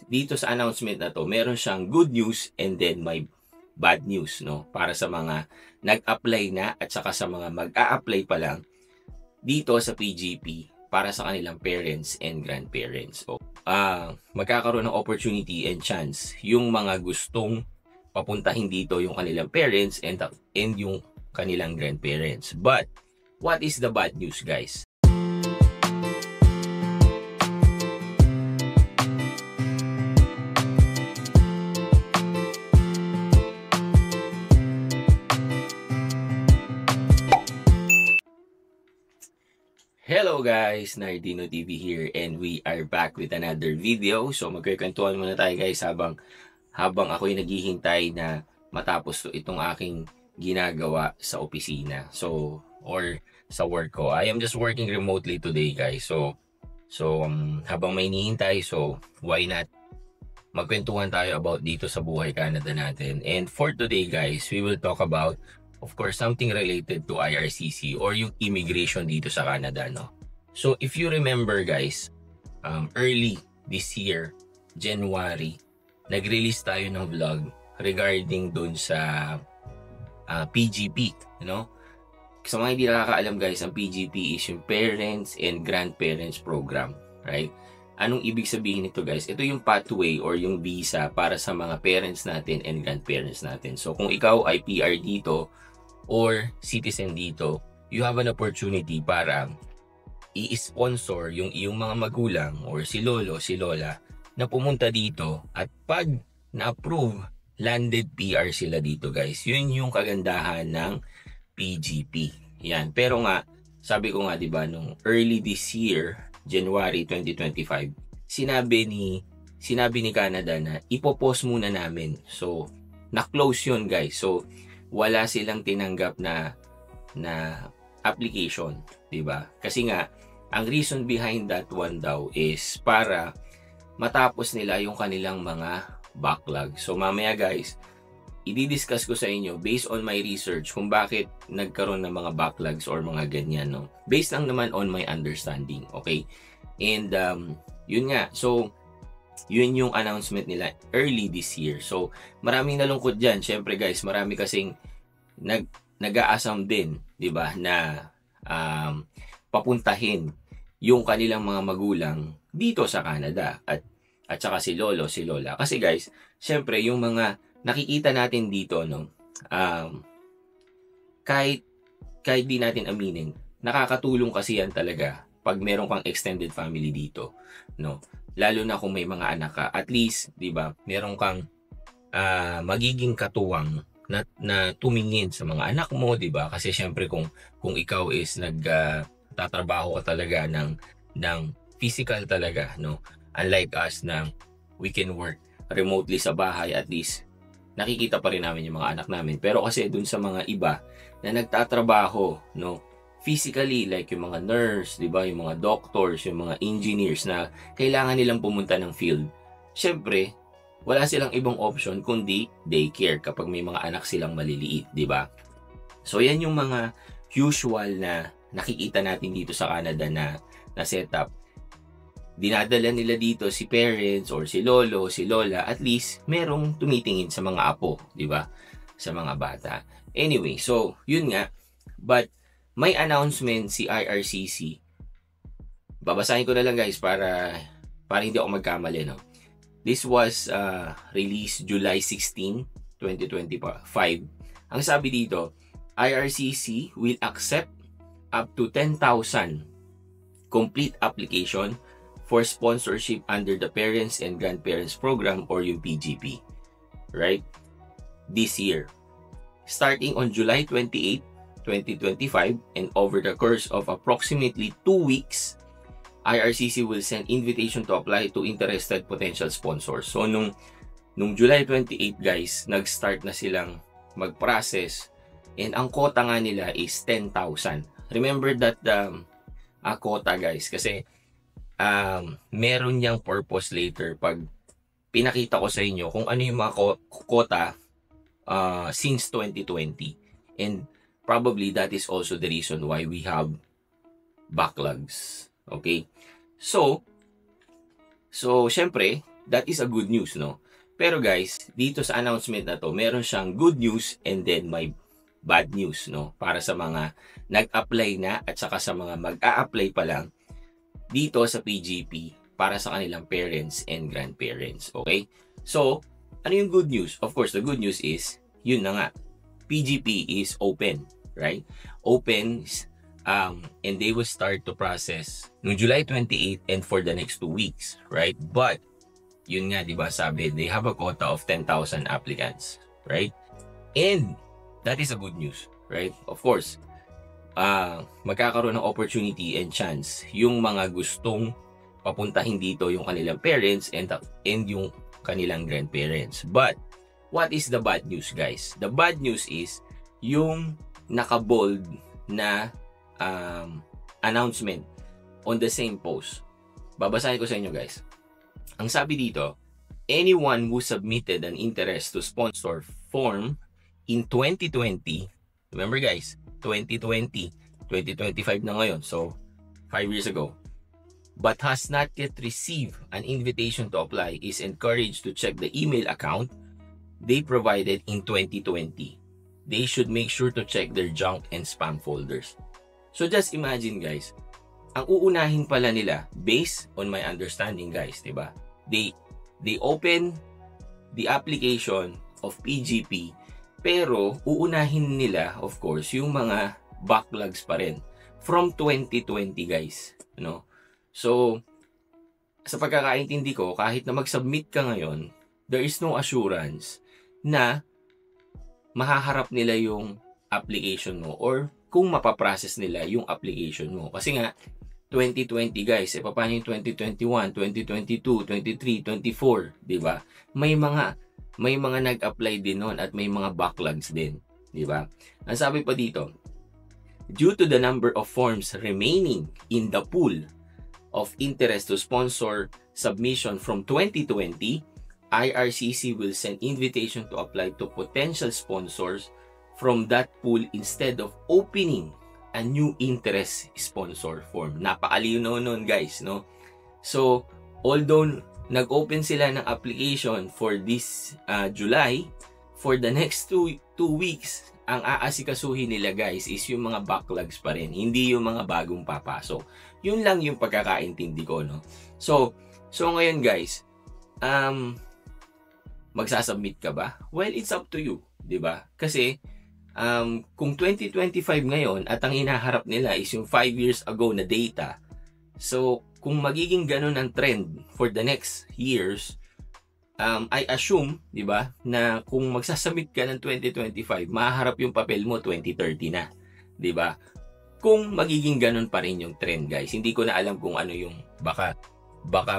dito sa announcement na to, meron siyang good news and then may bad news, no? Para sa mga nag-apply na at saka sa mga mag-a-apply pa lang dito sa PGP para sa kanilang parents and grandparents. So, magkakaroon ng opportunity and chance yung mga gustong papuntahin dito yung kanilang parents and yung kanilang grandparents. But, what is the bad news, guys? Hello guys, Nardino TV here and we are back with another video. So magkikwentuhan muna tayo guys habang ako'y naghihintay na matapos itong aking ginagawa sa opisina. So or sa work ko. I am just working remotely today guys. So habang may hinihintay, so why not magkwentuhan tayo about dito sa buhay Canada natin. And for today guys, we will talk about of course, something related to IRCC or yung immigration dito sa Canada, no? So, if you remember guys, early this year, January, nag-release tayo ng vlog regarding dun sa PGP, you know? Sa mga hindi nakakaalam guys, ang PGP is yung Parents and Grandparents Program, right? Anong ibig sabihin nito guys? Ito yung pathway or yung visa para sa mga parents natin and grandparents natin. So, kung ikaw ay PR dito, or citizen dito, you have an opportunity para i-sponsor yung iyong mga magulang or si lolo, si lola na pumunta dito at pag na-approve, landed PR sila dito guys. Yun yung kagandahan ng PGP. Yan. Pero nga, sabi ko nga 'di ba nung early this year, January 2025, sinabi ni Canada na ipo-pause muna namin. So, na-close yun guys. So, wala silang tinanggap na application, 'di ba? Kasi nga ang reason behind that one daw is para matapos nila yung kanilang mga backlog. So mamaya guys, i-discuss ko sa inyo based on my research kung bakit nagkaroon ng mga backlogs or mga ganyan, no? Based lang naman on my understanding, okay? And yun nga. So yun yung announcement nila early this year. So, maraming nalungkot dyan. Siyempre guys, marami kasing nag-aasam din, di ba, na papuntahin yung kanilang mga magulang dito sa Canada at saka si lolo, si lola. Kasi guys, siyempre yung mga nakikita natin dito, no, kahit di natin aminin, nakakatulong kasi yan talaga pag meron kang extended family dito, no. Lalo na kung may mga anak ka, at least, 'di ba? Meron kang magiging katuwang na tumingin sa mga anak mo, 'di ba? Kasi syempre kung ikaw is tatrabaho ka talaga ng physical talaga, no? Unlike us na we can work remotely sa bahay, at least nakikita pa rin namin yung mga anak namin. Pero kasi dun sa mga iba na nagtatrabaho, no? Physically, like yung mga nurse, di ba, yung mga doctors, yung mga engineers na kailangan nilang pumunta ng field. Syempre, wala silang ibang option kundi daycare kapag may mga anak silang maliliit, di ba? So, yan yung mga usual na nakikita natin dito sa Canada na setup. Dinadala nila dito si parents or si lolo, si lola, at least merong tumitingin sa mga apo, di ba? Sa mga bata. Anyway, so, yun nga. But, may announcement si IRCC. Babasahin ko na lang guys para hindi ako magkamali, no. This was released July 16, 2025. Ang sabi dito, IRCC will accept up to 10,000 complete application for sponsorship under the Parents and Grandparents Program or yung PGP. Right? This year. Starting on July 28, 2025 and over the course of approximately 2 weeks, IRCC will send invitation to apply to interested potential sponsors. So nung July 28 guys, nag-start na silang mag-process and ang quota nga nila is 10,000. Remember that quota guys kasi meron niyang purpose later pag pinakita ko sa inyo kung ano yung mga quota since 2020 and probably that is also the reason why we have backlogs. Okay? So syempre, that is a good news, no? Pero guys, dito sa announcement na to, meron siyang good news and then may bad news, no? Para sa mga nag-apply na at saka sa mga mag-a-apply pa lang dito sa PGP para sa kanilang parents and grandparents, okay? So, ano yung good news? Of course, the good news is, yun na nga, PGP is open, right? Open, and they will start to process no July 28 and for the next 2 weeks, right? But, yun nga, di ba, sabi, they have a quota of 10,000 applicants, right? And, that is a good news, right? Of course, magkakaroon ng opportunity and chance yung mga gustong papuntahin dito yung kanilang parents and yung kanilang grandparents. But, what is the bad news, guys? The bad news is yung naka-bold na announcement on the same post. Babasahin ko sa inyo, guys. Ang sabi dito, anyone who submitted an interest to sponsor form in 2020, remember guys, 2020, 2025 na ngayon, so 5 years ago, but has not yet received an invitation to apply is encouraged to check the email account they provided in 2020. They should make sure to check their junk and spam folders. So just imagine guys, ang uunahin pala nila, based on my understanding guys, diba? They open the application of PGP, pero uunahin nila, of course, yung mga backlogs pa rin from 2020 guys, no? So, sa pagkakaintindi ko, kahit na mag-submit ka ngayon, there is no assurance na mahaharap nila yung application mo or kung mapaprocess nila yung application mo. Kasi nga, 2020 guys, paano yung 2021, 2022, 23, 24, di ba? May mga nag-apply din noon at may mga backlogs din, di ba? Ang sabi pa dito, due to the number of forms remaining in the pool of interest to sponsor submission from 2020, IRCC will send invitation to apply to potential sponsors from that pool instead of opening a new interest sponsor form. Napakalinaw nun guys, no? So, although nag-open sila ng application for this July, for the next 2 weeks, ang aasikasuhin nila guys is yung mga backlogs pa rin, hindi yung mga bagong papasok. Yun lang yung pagkakaintindi ko, no? So ngayon guys, magsasubmit ka ba? Well, it's up to you, di ba? Kasi, kung 2025 ngayon at ang hinaharap nila is yung 5 years ago na data, so kung magiging ganun ang trend for the next years, I assume, di ba, na kung magsasubmit ka ng 2025, mahaharap yung papel mo 2030 na, di ba? Kung magiging ganun pa rin yung trend, guys. Hindi ko na alam kung ano yung baka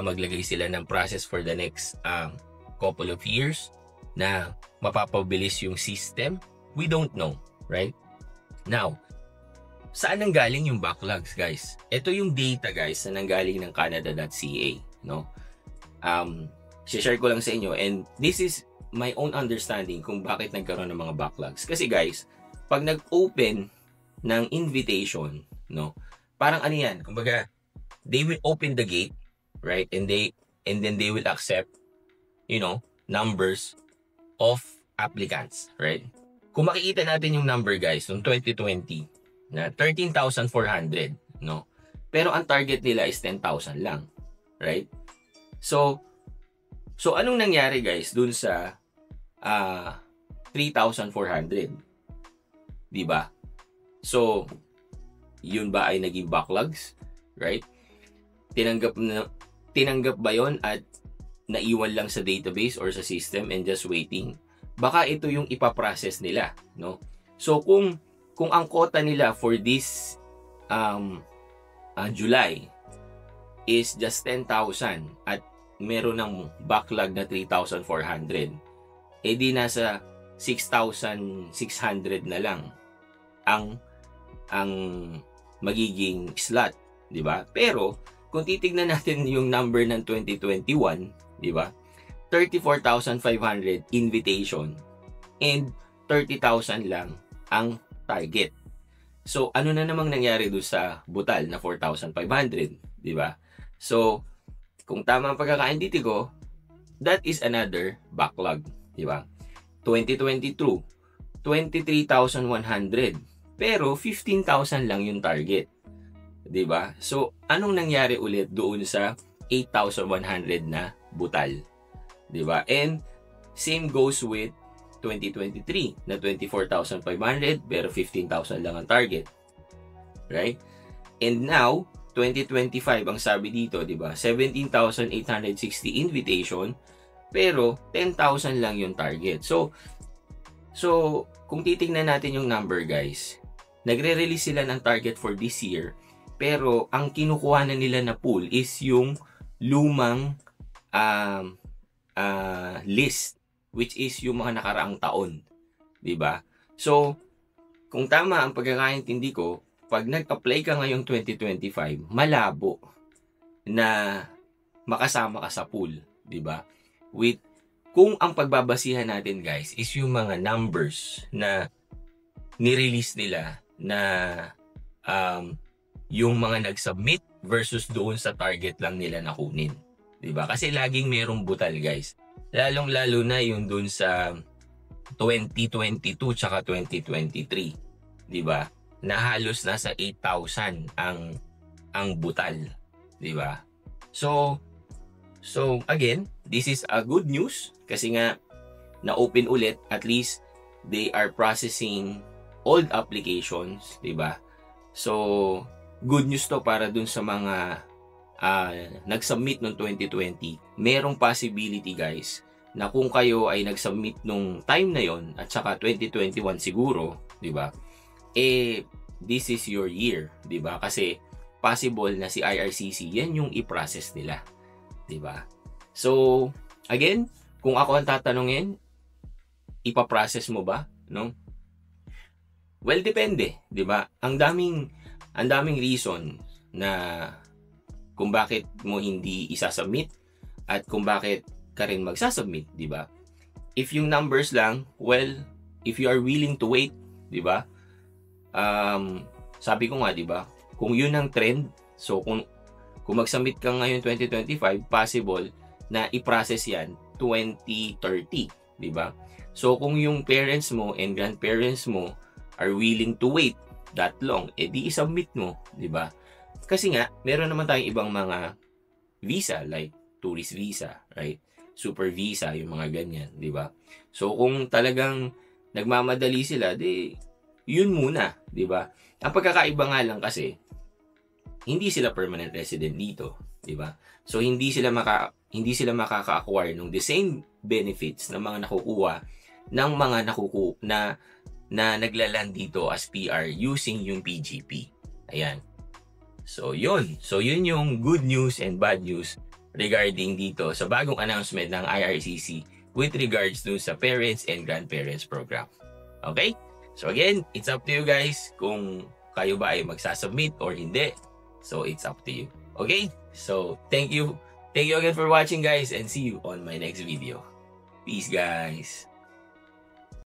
maglagay sila ng process for the next couple of years na mapapabilis yung system. We don't know, right? Now, saan nanggaling yung backlogs, guys? Ito yung data, guys, na nanggaling ng Canada.ca, no? Share ko lang sa inyo, and this is my own understanding kung bakit nagkaroon ng mga backlogs. Kasi, guys, pag nag-open ng invitation, no? Parang ano yan, kumbaga, they will open the gate, right? And then they will accept, numbers of applicants, right? Kung makikita natin yung number guys, noong 2020, na 13,400, no? Pero ang target nila is 10,000 lang, right? So anong nangyari guys dun sa 3,400? Diba? So, yun ba ay naging backlogs? Right? Tinanggap ba yon at naiwan lang sa database or sa system and just waiting? Baka ito yung ipaprocess nila, no? So kung ang quota nila for this July is just 10,000 at meron ng backlog na 3,400, di nasa 6,600 na lang ang magiging slot, di ba? Pero kung titignan natin yung number ng 2021, di ba? 34,500 invitation and 30,000 lang ang target. So, ano na namang nangyari doon sa butal na 4,500, di ba? So, kung tama ang pagkakaintindi ko, that is another backlog, di ba? 2022, 23,100. Pero 15,000 lang yung target. 'Di ba? So, anong nangyari ulit doon sa 8,100 na butal? 'Di ba? And same goes with 2023 na 24,500 pero 15,000 lang ang target. Right? And now, 2025 ang sabi dito, 'di ba? 17,860 invitation pero 10,000 lang yung target. So kung titingnan natin yung number, guys, nagre-release sila ng target for this year, pero ang kinukuha na nila na pool is yung lumang list, which is yung mga nakaraang taon. Diba? So, kung tama ang pagkakaintindi ko, pag nag-apply ka ngayong 2025, malabo na makasama ka sa pool. Diba? Kung ang pagbabasihan natin, guys, is yung mga numbers na ni-release nila na yung mga nag-submit versus doon sa target lang nila nakunin. Diba? Kasi laging merong butal, guys. Lalong-lalo na yung doon sa 2022 tsaka 2023. Diba? Na halos nasa 8,000 ang butal. Diba? So again, this is a good news kasi nga na-open ulit, at least they are processing old applications, 'di ba? So good news to para dun sa mga nag-submit noong 2020. Merong possibility, guys, na kung kayo ay nag-submit nung time na yon at saka 2021 siguro, 'di ba? This is your year, 'di ba? Kasi possible na si IRCC yan yung i-process nila. Diba? So, again, kung ako ang tatanungin, ipaprocess mo ba? No? Well, depende. Diba? Ang daming reason na kung bakit mo hindi isasubmit at kung bakit ka rin magsasubmit. Diba? If yung numbers lang, well, if you are willing to wait, diba? Sabi ko nga, diba? Kung yun ang trend, so kung mag-submit ka ngayon 2025, possible na i-process yan 2030, di ba? So kung yung parents mo and grandparents mo are willing to wait that long, di i-submit mo, di ba? Kasi nga, meron naman tayong ibang mga visa like tourist visa, right? Super visa, yung mga ganyan, di ba? So kung talagang nagmamadali sila, yun muna, di ba? Ang pagkakaiba nga lang kasi, hindi sila permanent resident dito, di ba? So hindi sila makaka-acquire ng the same benefits na mga nakukuha ng mga na naglaland dito as PR using yung PGP. Ayan. So yun yung good news and bad news regarding dito sa bagong announcement ng IRCC with regards to sa parents and grandparents program. Okay? So again, it's up to you guys kung kayo ba ay magsasubmit or hindi. So it's up to you. Okay? So thank you again for watching, guys, and see you on my next video. Peace, guys.